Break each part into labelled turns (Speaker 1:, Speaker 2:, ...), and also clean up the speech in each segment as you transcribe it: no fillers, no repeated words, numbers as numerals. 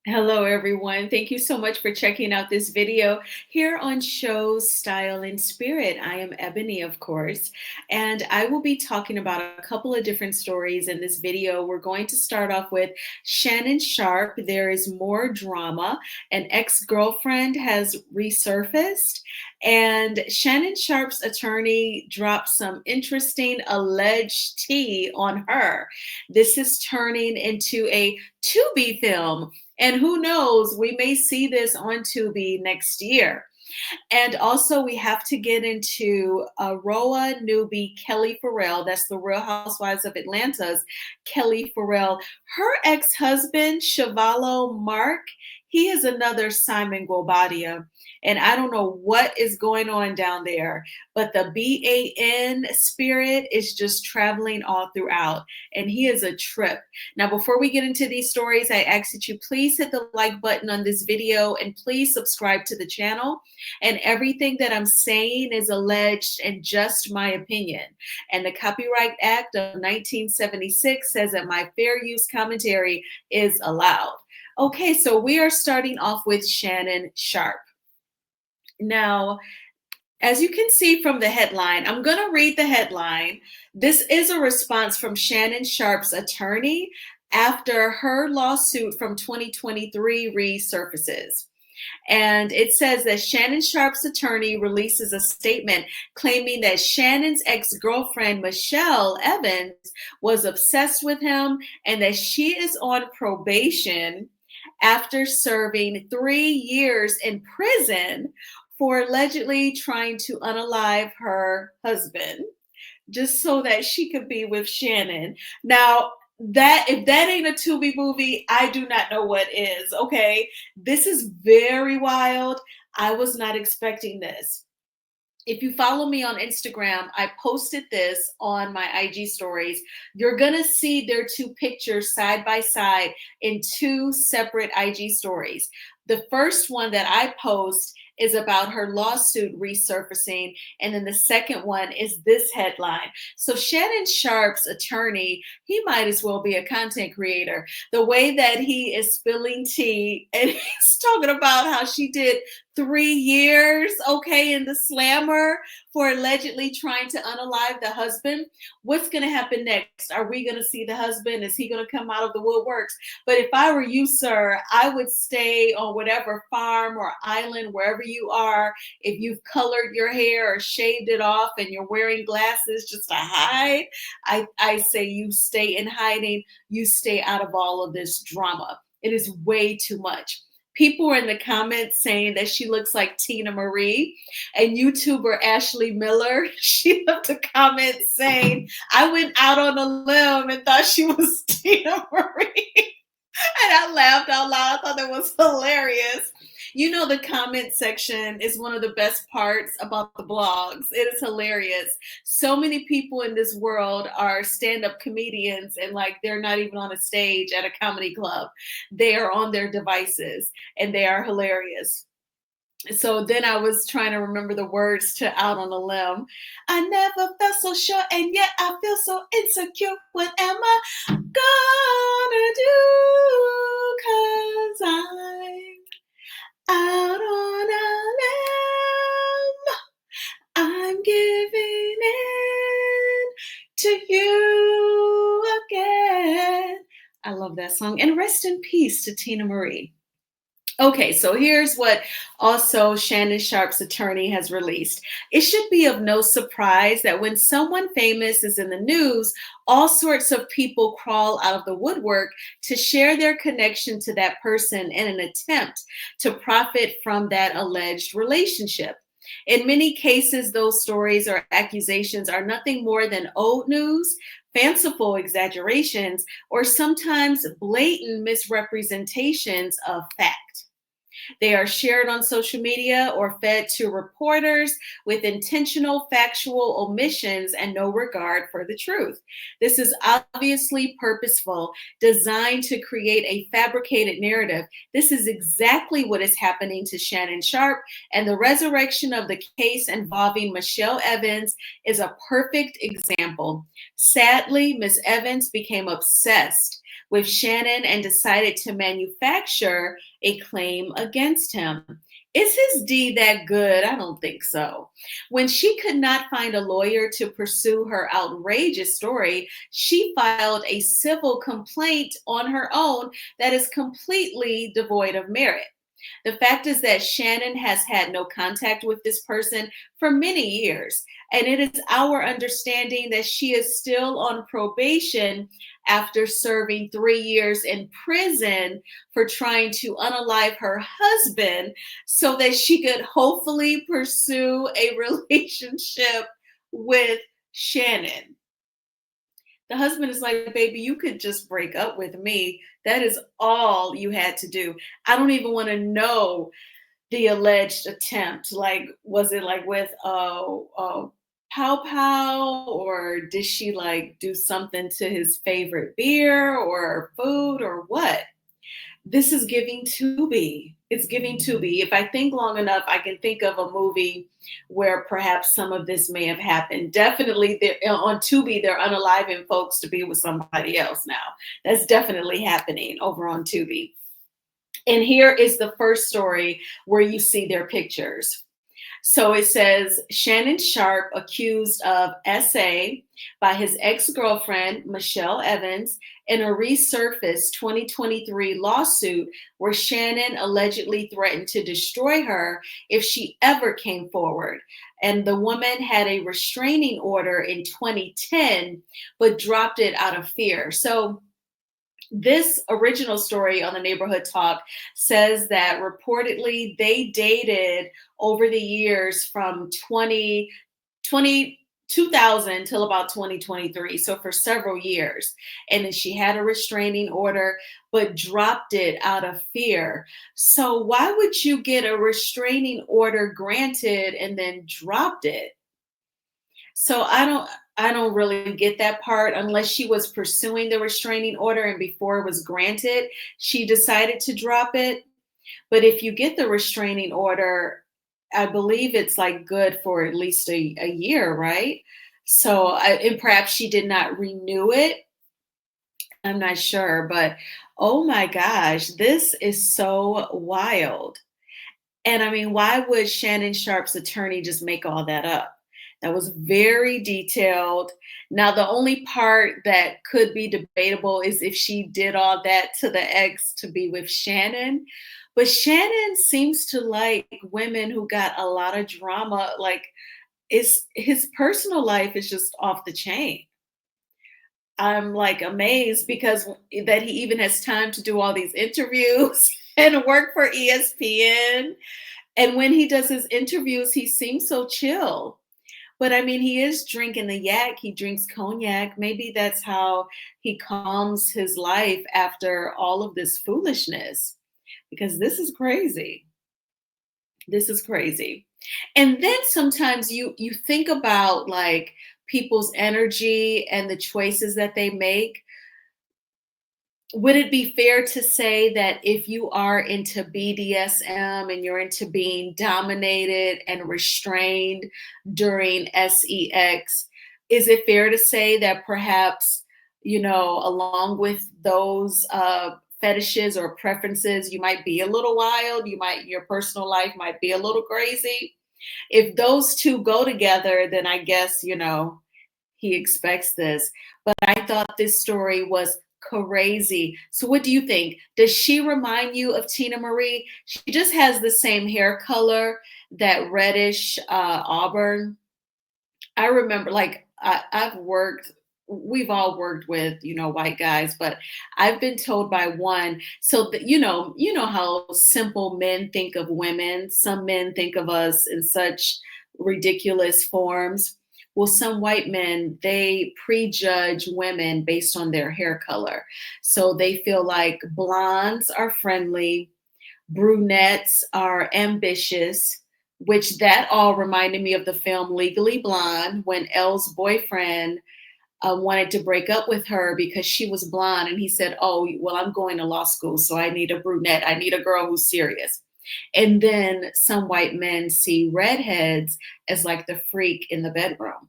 Speaker 1: Hello, everyone. Thank you so much for checking out this video here on Show Style and Spirit. I am Ebony, of course, and I will be talking about a couple of different stories in this video. We're going to start off with Shannon Sharpe. There is more drama. An ex-girlfriend has resurfaced, and Shannon Sharpe's attorney dropped some interesting alleged tea on her. This is turning into a Tubi film. And who knows, we may see this on Tubi next year. And also, we have to get into Roa Newbie Kelli Ferrell. That's the Real Housewives of Atlanta's Kelli Ferrell. Her ex-husband, Chuvalo Mark, he is another Simon Guobadia. And I don't know what is going on down there, but the BAN spirit is just traveling all throughout. And he is a trip. Now, before we get into these stories, I ask that you please hit the like button on this video and please subscribe to the channel. And everything that I'm saying is alleged and just my opinion. And the Copyright Act of 1976 says that my fair use commentary is allowed. Okay, so we are starting off with Shannon Sharpe. Now, as you can see from the headline, I'm going to read the headline. This is a response from Shannon Sharpe's attorney after her lawsuit from 2023 resurfaces. And it says that Shannon Sharpe's attorney releases a statement claiming that Shannon's ex-girlfriend, Michele Evans, was obsessed with him and that she is on probation after serving 3 years in prison for allegedly trying to unalive her husband just so that she could be with Shannon. Now, that if that ain't a Tubi movie, I do not know what is. Okay, this is very wild. I was not expecting this. If you follow me on Instagram, I posted this on my IG stories. You're gonna see their two pictures side by side in two separate IG stories. The first one that I post is about her lawsuit resurfacing. And then the second one is this headline. So Shannon Sharpe's attorney, he might as well be a content creator. The way that he is spilling tea and he's talking about how she did 3 years, okay, in the slammer for allegedly trying to unalive the husband. What's going to happen next? Are we going to see the husband? Is he going to come out of the woodworks? But if I were you, sir, I would stay on whatever farm or island, wherever you are. If you've colored your hair or shaved it off and you're wearing glasses just to hide, I say you stay in hiding. You stay out of all of this drama. It is way too much. People were in the comments saying that she looks like Tina Marie. And YouTuber Ashley Miller, she left a comment saying, I went out on a limb and thought she was Tina Marie. And I laughed out loud. I thought that was hilarious. You know, the comment section is one of the best parts about the blogs. It is hilarious. So many people in this world are stand-up comedians and like they're not even on a stage at a comedy club. They are on their devices and they are hilarious. So then I was trying to remember the words to Out on a Limb. I never felt so sure and yet I feel so insecure. What am I gonna do? 'Cause I'm out on a limb. I'm giving in to you again. I love that song. And rest in peace to Tina Marie. Okay, so here's what also Shannon Sharpe's attorney has released. It should be of no surprise that when someone famous is in the news, all sorts of people crawl out of the woodwork to share their connection to that person in an attempt to profit from that alleged relationship. In many cases, those stories or accusations are nothing more than old news, fanciful exaggerations, or sometimes blatant misrepresentations of fact. They are shared on social media or fed to reporters with intentional factual omissions and no regard for the truth. This is obviously purposeful, designed to create a fabricated narrative. This is exactly what is happening to Shannon Sharpe, and the resurrection of the case involving Michele Evans is a perfect example. Sadly, Miss Evans became obsessed with Shannon and decided to manufacture a claim against him. Is his deed that good? I don't think so. When she could not find a lawyer to pursue her outrageous story, she filed a civil complaint on her own that is completely devoid of merit. The fact is that Shannon has had no contact with this person for many years, and it is our understanding that she is still on probation after serving 3 years in prison for trying to unalive her husband so that she could hopefully pursue a relationship with Shannon. The husband is like, baby, you could just break up with me. That is all you had to do. I don't even want to know the alleged attempt. Like, was it like with Pow Pow, or did she like do something to his favorite beer or food or what? This is giving Tubi. It's giving Tubi. If I think long enough, I can think of a movie where perhaps some of this may have happened. Definitely on Tubi, they're unaliving folks to be with somebody else now. That's definitely happening over on Tubi. And here is the first story where you see their pictures. So it says Shannon Sharpe accused of SA by his ex-girlfriend, Michele Evans, in a resurfaced 2023 lawsuit where Shannon allegedly threatened to destroy her if she ever came forward. And the woman had a restraining order in 2010, but dropped it out of fear. So this original story on the Neighborhood Talk says that reportedly they dated over the years from 2000 till about 2023. So for several years. And then she had a restraining order, but dropped it out of fear. So why would you get a restraining order granted and then dropped it? So I don't really get that part unless she was pursuing the restraining order and before it was granted, she decided to drop it. But if you get the restraining order, I believe it's like good for at least a year, right? So, and perhaps she did not renew it. I'm not sure, but oh my gosh, this is so wild. And I mean, why would Shannon Sharpe's attorney just make all that up? That was very detailed. Now, the only part that could be debatable is if she did all that to the ex to be with Shannon. But Shannon seems to like women who got a lot of drama. Like, his personal life is just off the chain. I'm like amazed because that he even has time to do all these interviews and work for ESPN. And when he does his interviews, he seems so chill. But I mean, he is drinking the yak. He drinks cognac. Maybe that's how he calms his life after all of this foolishness, because this is crazy. This is crazy. And then sometimes you think about like people's energy and the choices that they make. Would it be fair to say that if you are into BDSM and you're into being dominated and restrained during sex, is it fair to say that perhaps, along with those fetishes or preferences, you might be a little wild, your personal life might be a little crazy? If those two go together, then I guess, he expects this. But I thought this story was crazy. So what do you think? Does she remind you of Tina Marie? She just has the same hair color, that reddish auburn. I remember, like, we've all worked with, white guys, but I've been told by one, so that, how simple men think of women. Some men think of us in such ridiculous forms. Well, some white men, they prejudge women based on their hair color. So they feel like blondes are friendly, brunettes are ambitious, which that all reminded me of the film Legally Blonde, when Elle's boyfriend wanted to break up with her because she was blonde. And he said, oh, well, I'm going to law school, so I need a brunette. I need a girl who's serious. And then some white men see redheads as like the freak in the bedroom.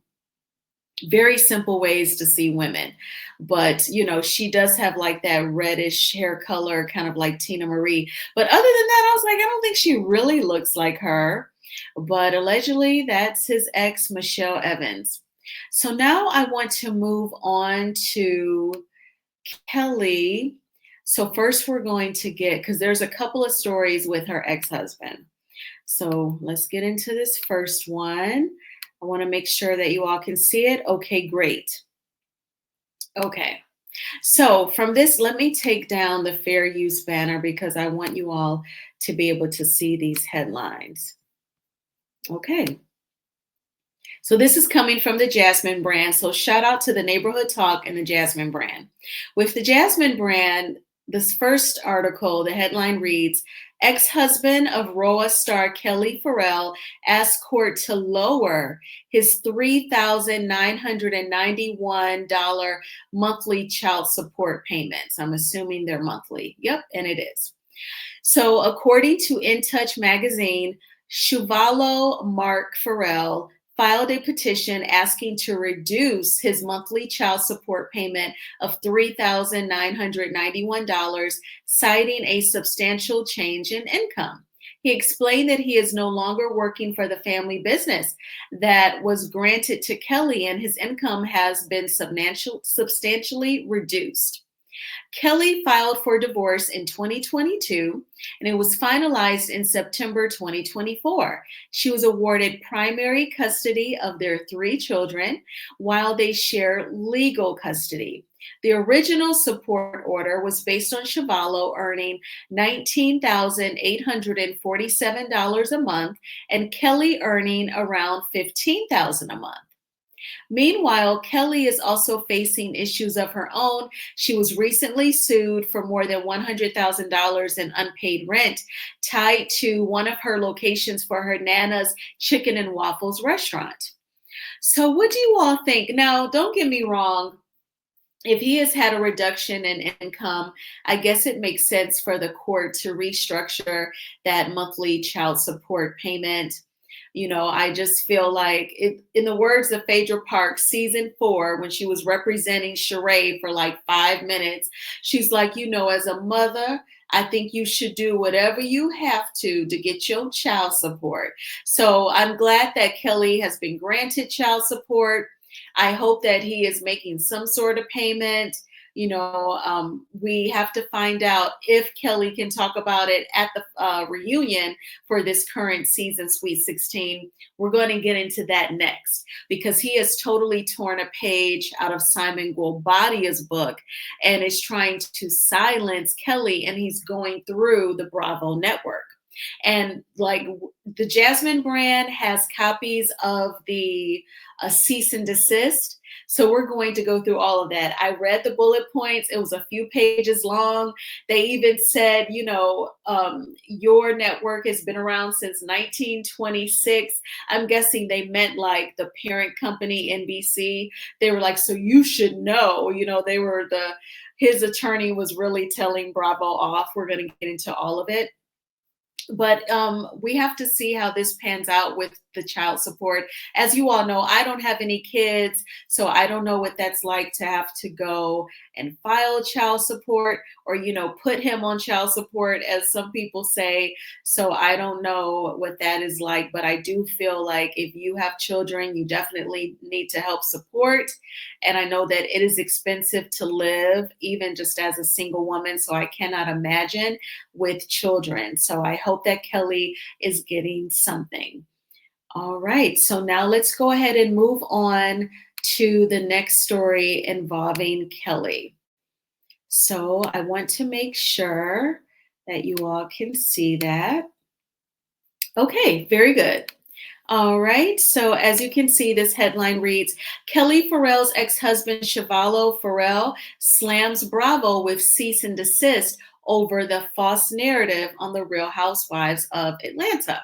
Speaker 1: Very simple ways to see women. But, she does have like that reddish hair color, kind of like Tina Marie. But other than that, I was like, I don't think she really looks like her. But allegedly, that's his ex, Michelle Evans. So now I want to move on to Kelly. So first we're going to get, because there's a couple of stories with her ex-husband. So let's get into this first one. I want to make sure that you all can see it. Okay, great. Okay. So from this, let me take down the fair use banner because I want you all to be able to see these headlines. Okay. So this is coming from the Jasmine brand. So shout out to the Neighborhood Talk and the Jasmine brand. With the Jasmine brand, this first article, the headline reads, ex-husband of Roa star Kelly Ferrell asked court to lower his $3,991 monthly child support payments. I'm assuming they're monthly. Yep, and it is. So according to In Touch magazine, Chuvalo Mark Ferrell filed a petition asking to reduce his monthly child support payment of $3,991, citing a substantial change in income. He explained that he is no longer working for the family business that was granted to Kelly, and his income has been substantially reduced. Kelly filed for divorce in 2022, and it was finalized in September 2024. She was awarded primary custody of their 3 children while they share legal custody. The original support order was based on Chuvalo earning $19,847 a month and Kelly earning around $15,000 a month. Meanwhile, Kelly is also facing issues of her own. She was recently sued for more than $100,000 in unpaid rent tied to one of her locations for her Nana's Chicken and Waffles restaurant. So what do you all think? Now, don't get me wrong. If he has had a reduction in income, I guess it makes sense for the court to restructure that monthly child support payment. I just feel like in the words of Phaedra Parks, season 4, when she was representing Sheree for like 5 minutes, she's like, as a mother, I think you should do whatever you have to get your child support. So I'm glad that Kelly has been granted child support. I hope that he is making some sort of payment. We have to find out if Kelly can talk about it at the reunion for this current season, Sweet 16. We're going to get into that next because he has totally torn a page out of Simon Guobadia's book and is trying to silence Kelly, and he's going through the Bravo network. And like the Jasmine brand has copies of the cease and desist. So we're going to go through all of that. I read the bullet points. It was a few pages long. They even said, your network has been around since 1926. I'm guessing they meant like the parent company, NBC. They were like, so you should know, his attorney was really telling Bravo off. We're going to get into all of it. But we have to see how this pans out with the child support. As you all know, I don't have any kids, so I don't know what that's like to have to go and file child support or, put him on child support, as some people say. So I don't know what that is like, but I do feel like if you have children, you definitely need to help support. And I know that it is expensive to live, even just as a single woman. So I cannot imagine with children. So I hope that Kelly is getting something. All right, so now let's go ahead and move on to the next story involving Kelly. So I want to make sure that you all can see that. Okay, very good. All right, so as you can see, this headline reads, Kelly Ferrell's ex-husband Chuvalo Ferrell slams Bravo with cease and desist over the false narrative on the Real Housewives of Atlanta.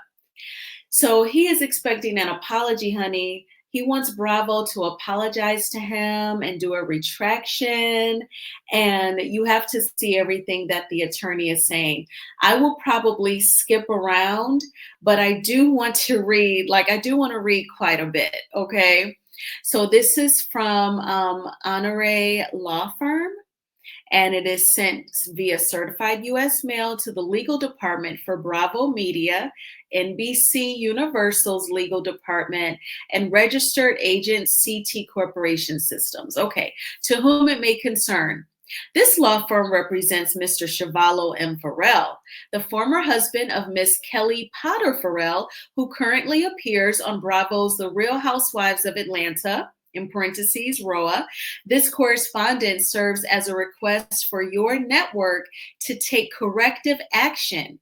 Speaker 1: So he is expecting an apology, honey. He wants Bravo to apologize to him and do a retraction. And you have to see everything that the attorney is saying. I will probably skip around, but I do want to read, quite a bit, okay? So this is from Honore Law Firm, and it is sent via certified U.S. mail to the legal department for Bravo Media, NBC Universal's legal department, and registered agent CT Corporation Systems. Okay, to whom it may concern. This law firm represents Mr. Chuvalo and Ferrell, the former husband of Miss Kelly Potter Ferrell, who currently appears on Bravo's The Real Housewives of Atlanta, in parentheses, ROA. This correspondence serves as a request for your network to take corrective action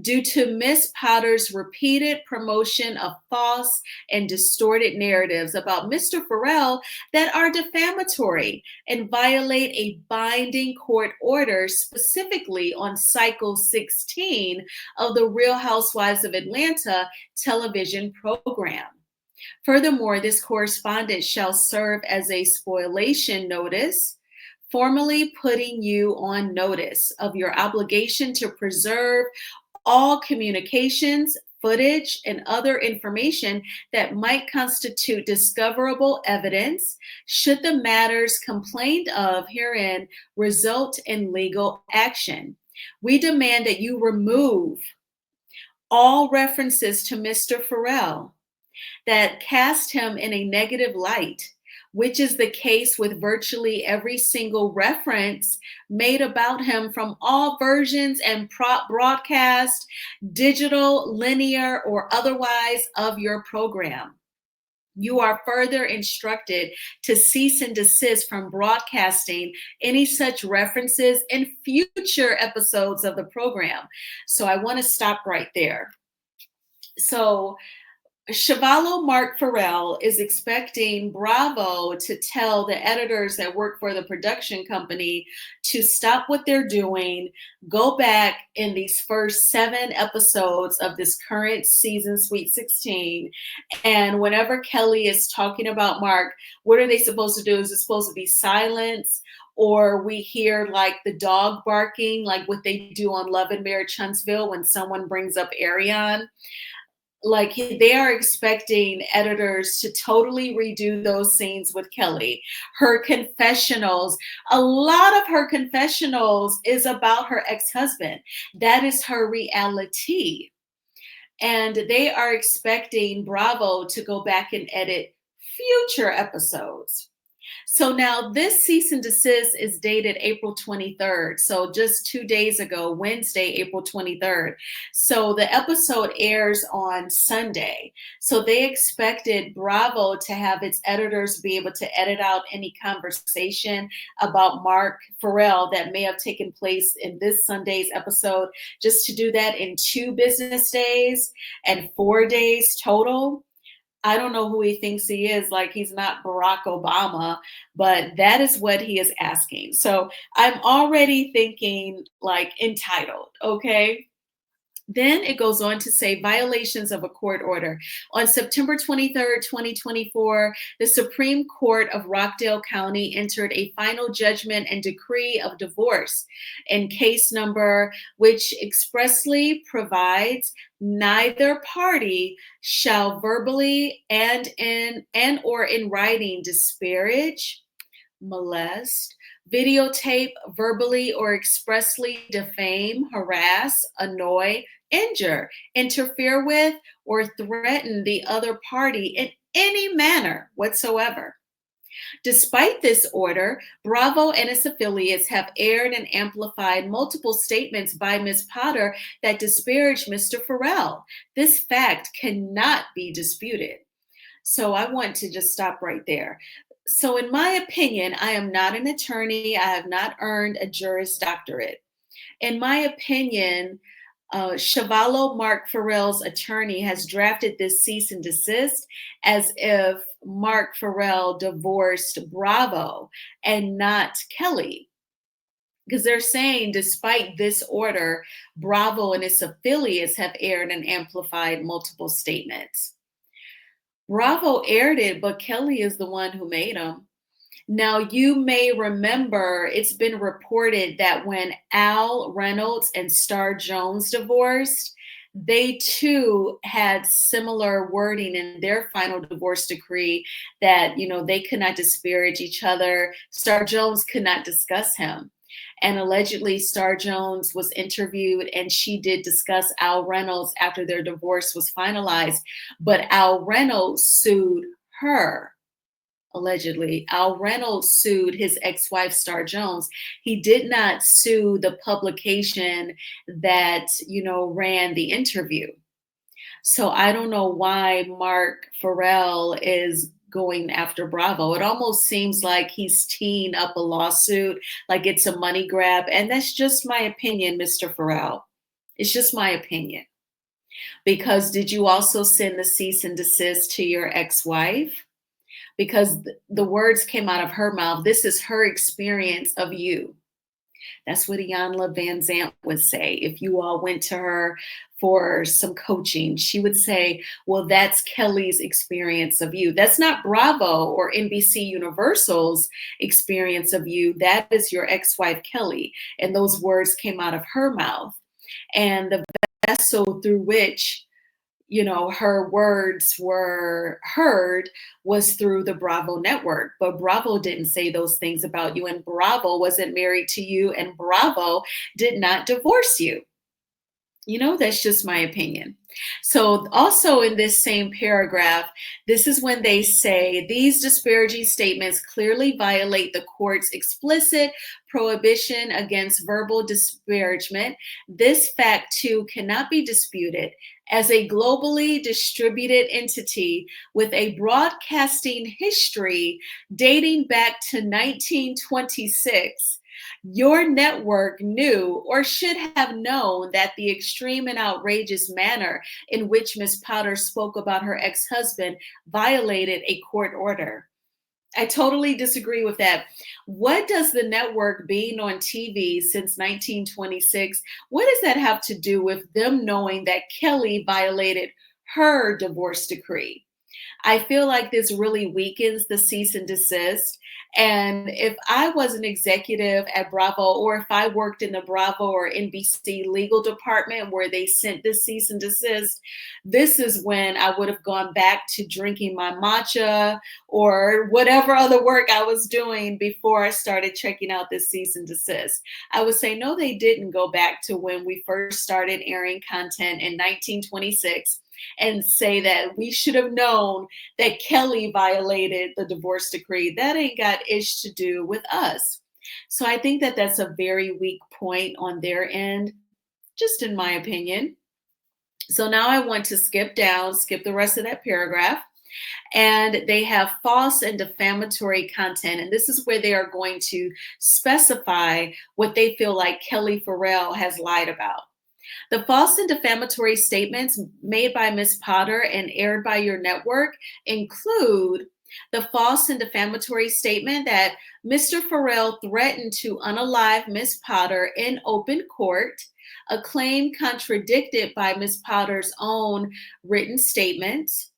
Speaker 1: due to Miss Potter's repeated promotion of false and distorted narratives about Mr. Ferrell that are defamatory and violate a binding court order, specifically on cycle 16 of the Real Housewives of Atlanta television program. Furthermore, this correspondence shall serve as a spoliation notice, formally putting you on notice of your obligation to preserve all communications, footage, and other information that might constitute discoverable evidence should the matters complained of herein result in legal action. We demand that you remove all references to Mr. Ferrell that cast him in a negative light, which is the case with virtually every single reference made about him from all versions and broadcast, digital, linear, or otherwise of your program. You are further instructed to cease and desist from broadcasting any such references in future episodes of the program. So I want to stop right there. So Chuvalo Mark Ferrell is expecting Bravo to tell the editors that work for the production company to stop what they're doing, go back in these first 7 episodes of this current season, Sweet 16, and whenever Kelly is talking about Mark, what are they supposed to do? Is it supposed to be silence? Or we hear like the dog barking, like what they do on Love and Marriage Huntsville when someone brings up Ariane. Like they are expecting editors to totally redo those scenes with Kelly. Her confessionals, a lot of her confessionals is about her ex-husband. That is her reality. And they are expecting Bravo to go back and edit future episodes. So now this cease and desist is dated April 23rd. So just 2 days ago, Wednesday, April 23rd. So the episode airs on Sunday. So they expected Bravo to have its editors be able to edit out any conversation about Mark Ferrell that may have taken place in this Sunday's episode, just to do that in 2 business days and 4 days total. I don't know who he thinks he is, like he's not Barack Obama, but that is what he is asking. So I'm already thinking like entitled, okay? Then it goes on to say violations of a court order. On September 23rd, 2024, the Supreme Court of Rockdale County entered a final judgment and decree of divorce in case number, which expressly provides neither party shall verbally and or in writing disparage, molest, videotape, verbally or expressly defame, harass, annoy, injure, interfere with, or threaten the other party in any manner whatsoever. Despite this order, Bravo and its affiliates have aired and amplified multiple statements by Ms. Potter that disparage Mr. Ferrell. This fact cannot be disputed. So I want to just stop right there. So in my opinion, I am not an attorney. I have not earned a Juris Doctorate. In my opinion, Chuvalo Mark Ferrell's attorney has drafted this cease and desist as if Mark Ferrell divorced Bravo and not Kelly. Because they're saying despite this order, Bravo and its affiliates have aired and amplified multiple statements. Bravo aired it, but Kelly is the one who made them. Now, you may remember it's been reported that when Al Reynolds and Star Jones divorced, they too had similar wording in their final divorce decree that, they could not disparage each other. Star Jones could not discuss him. And allegedly, Star Jones was interviewed and she did discuss Al Reynolds after their divorce was finalized. But Al Reynolds sued her. Allegedly, Al Reynolds sued his ex-wife, Star Jones. He did not sue the publication that, ran the interview. So I don't know why Mark Ferrell is going after Bravo. It almost seems like he's teeing up a lawsuit, like it's a money grab. And that's just my opinion, Mr. Ferrell. It's just my opinion. Because did you also send the cease and desist to your ex-wife? Because the words came out of her mouth. This is her experience of you. That's what Iyanla Van Zant would say. If you all went to her for some coaching, she would say, well, that's Kelly's experience of you. That's not Bravo or NBC Universal's experience of you. That is your ex-wife, Kelly. And those words came out of her mouth. And the vessel through which her words were heard was through the Bravo network. But Bravo didn't say those things about you, and Bravo wasn't married to you, and Bravo did not divorce you. That's just my opinion. So also in this same paragraph, this is when they say these disparaging statements clearly violate the court's explicit prohibition against verbal disparagement. This fact too cannot be disputed. As a globally distributed entity with a broadcasting history dating back to 1926, your network knew or should have known that the extreme and outrageous manner in which Ms. Powder spoke about her ex-husband violated a court order. I totally disagree with that. What does the network being on TV since 1926, what does that have to do with them knowing that Kelly violated her divorce decree? I feel like this really weakens the cease and desist. And if I was an executive at Bravo, or if I worked in the Bravo or NBC legal department where they sent this cease and desist, this is when I would have gone back to drinking my matcha or whatever other work I was doing before I started checking out this cease and desist. I would say, no, they didn't go back to when we first started airing content in 1926 and say that we should have known that Kelly violated the divorce decree. That ain't got ish to do with us. So I think that that's a very weak point on their end, just in my opinion. So now I want to skip the rest of that paragraph. And they have false and defamatory content. And this is where they are going to specify what they feel like Kelly Ferrell has lied about. The false and defamatory statements made by Ms. Potter and aired by your network include the false and defamatory statement that Mr. Ferrell threatened to unalive Ms. Potter in open court, a claim contradicted by Ms. Potter's own written statements.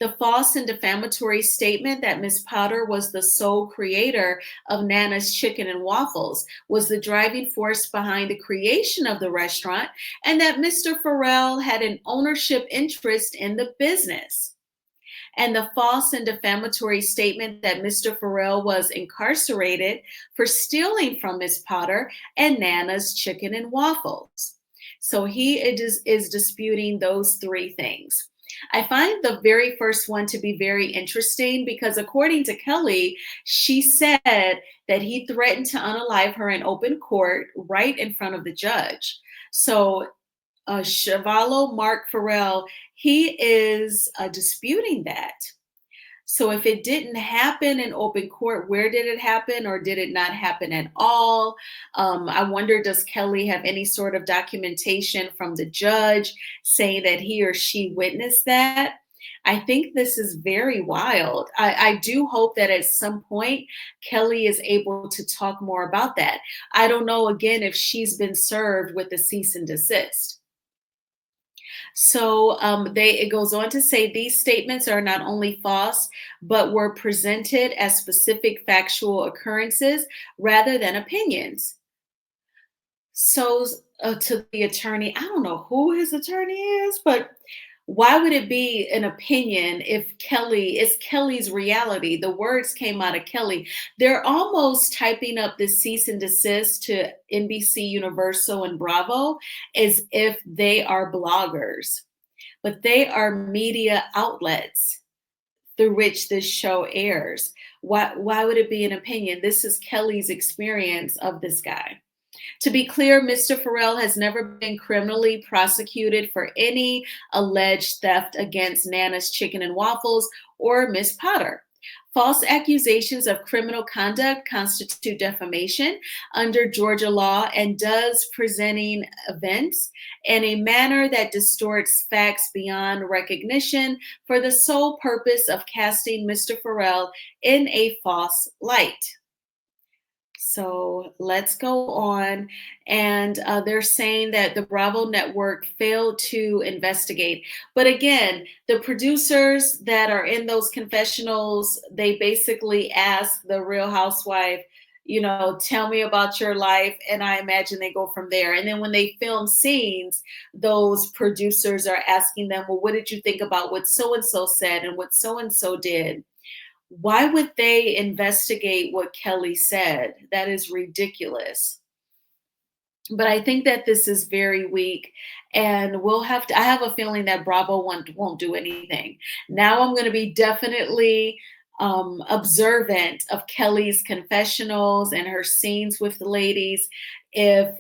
Speaker 1: The false and defamatory statement that Ms. Potter was the sole creator of Nana's Chicken and Waffles, was the driving force behind the creation of the restaurant, and that Mr. Ferrell had an ownership interest in the business. And the false and defamatory statement that Mr. Ferrell was incarcerated for stealing from Ms. Potter and Nana's Chicken and Waffles. So he is disputing those three things. I find the very first one to be very interesting because according to Kelly, she said that he threatened to unalive her in open court right in front of the judge. So Chuvalo, Mark Ferrell, he is disputing that. So if it didn't happen in open court, where did it happen, or did it not happen at all? I wonder, does Kelly have any sort of documentation from the judge saying that he or she witnessed that? I think this is very wild. I do hope that at some point Kelly is able to talk more about that. I don't know, again, if she's been served with the cease and desist. So it goes on to say these statements are not only false, but were presented as specific factual occurrences rather than opinions. So, to the attorney, I don't know who his attorney is, but why would it be an opinion if Kelly is Kelly's reality? The words came out of Kelly. They're almost typing up the cease and desist to NBC Universal and Bravo as if they are bloggers, but they are media outlets through which this show airs. Why would it be an opinion? This is Kelly's experience of this guy. To be clear, Mr. Ferrell has never been criminally prosecuted for any alleged theft against Nana's Chicken and Waffles or Miss Potter. False accusations of criminal conduct constitute defamation under Georgia law and does presenting events in a manner that distorts facts beyond recognition for the sole purpose of casting Mr. Ferrell in a false light. So let's go on. And they're saying that the Bravo network failed to investigate. But again, the producers that are in those confessionals, they basically ask the real housewife, tell me about your life. And I imagine they go from there. And then when they film scenes, those producers are asking them, well, what did you think about what so and so said and what so and so did? Why would they investigate what Kelly said? That is ridiculous. But I think that this is very weak, and we'll have to. I have a feeling that Bravo won't do anything. Now I'm going to be definitely observant of Kelly's confessionals and her scenes with the ladies. If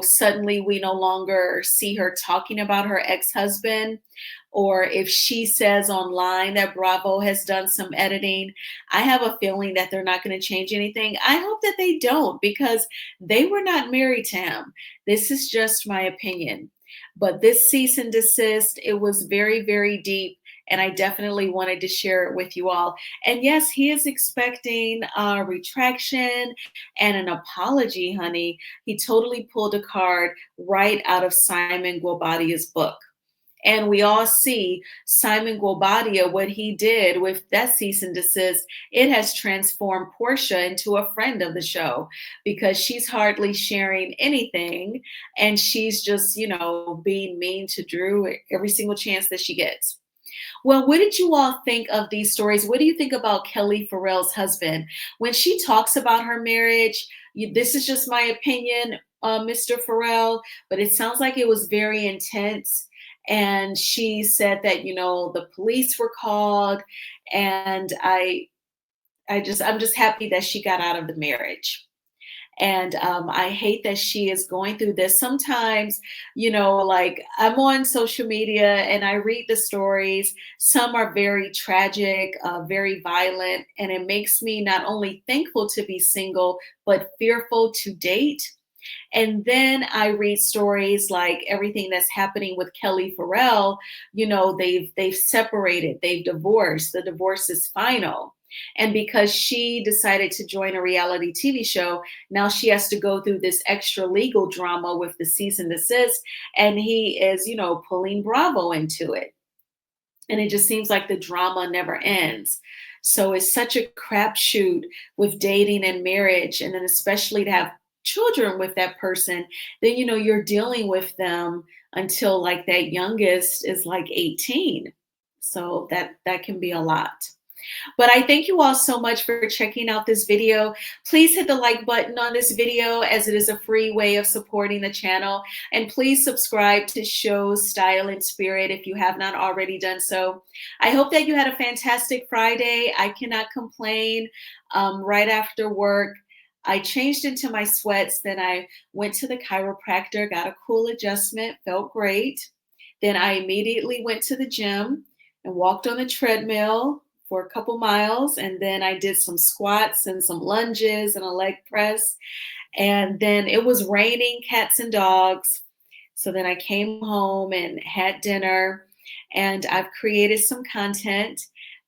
Speaker 1: suddenly we no longer see her talking about her ex-husband, or if she says online that Bravo has done some editing, I have a feeling that they're not going to change anything. I hope that they don't, because they were not married to him. This is just my opinion. But this cease and desist, it was very, very deep. And I definitely wanted to share it with you all. And yes, he is expecting a retraction and an apology, honey. He totally pulled a card right out of Simon Guobadia's book. And we all see Simon Guobadia, what he did with that cease and desist. It has transformed Portia into a friend of the show, because she's hardly sharing anything. And she's just, being mean to Drew every single chance that she gets. Well, what did you all think of these stories? What do you think about Kelly Farrell's husband? When she talks about her marriage, this is just my opinion, Mr. Ferrell, but it sounds like it was very intense. And she said that, the police were called, and I'm just happy that she got out of the marriage. And I hate that she is going through this. Sometimes, like, I'm on social media and I read the stories. Some are very tragic, very violent, and it makes me not only thankful to be single, but fearful to date. And then I read stories like everything that's happening with Kelly Farrell. They've separated, they've divorced. The divorce is final. And because she decided to join a reality TV show, now she has to go through this extra legal drama with the cease and desist. And he is, pulling Bravo into it. And it just seems like the drama never ends. So it's such a crapshoot with dating and marriage. And then especially to have children with that person, then you're dealing with them until like that youngest is like 18. So that can be a lot. But I thank you all so much for checking out this video. Please hit the like button on this video, as it is a free way of supporting the channel. And please subscribe to Shows Style and Spirit if you have not already done so. I hope that you had a fantastic Friday. I cannot complain. Right after work, I changed into my sweats. Then I went to the chiropractor, got a cool adjustment, felt great. Then I immediately went to the gym and walked on the treadmill for a couple miles. And then I did some squats and some lunges and a leg press. And then it was raining cats and dogs. So then I came home and had dinner, and I've created some content.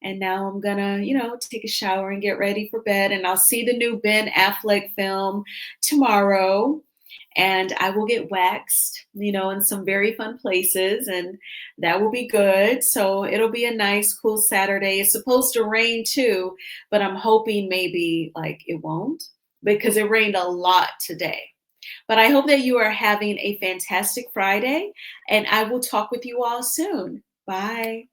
Speaker 1: And now I'm gonna, take a shower and get ready for bed. And I'll see the new Ben Affleck film tomorrow. And I will get waxed, in some very fun places, and that will be good. So it'll be a nice, cool Saturday. It's supposed to rain too, but I'm hoping maybe like it won't, because it rained a lot today. But I hope that you are having a fantastic Friday, and I will talk with you all soon. Bye.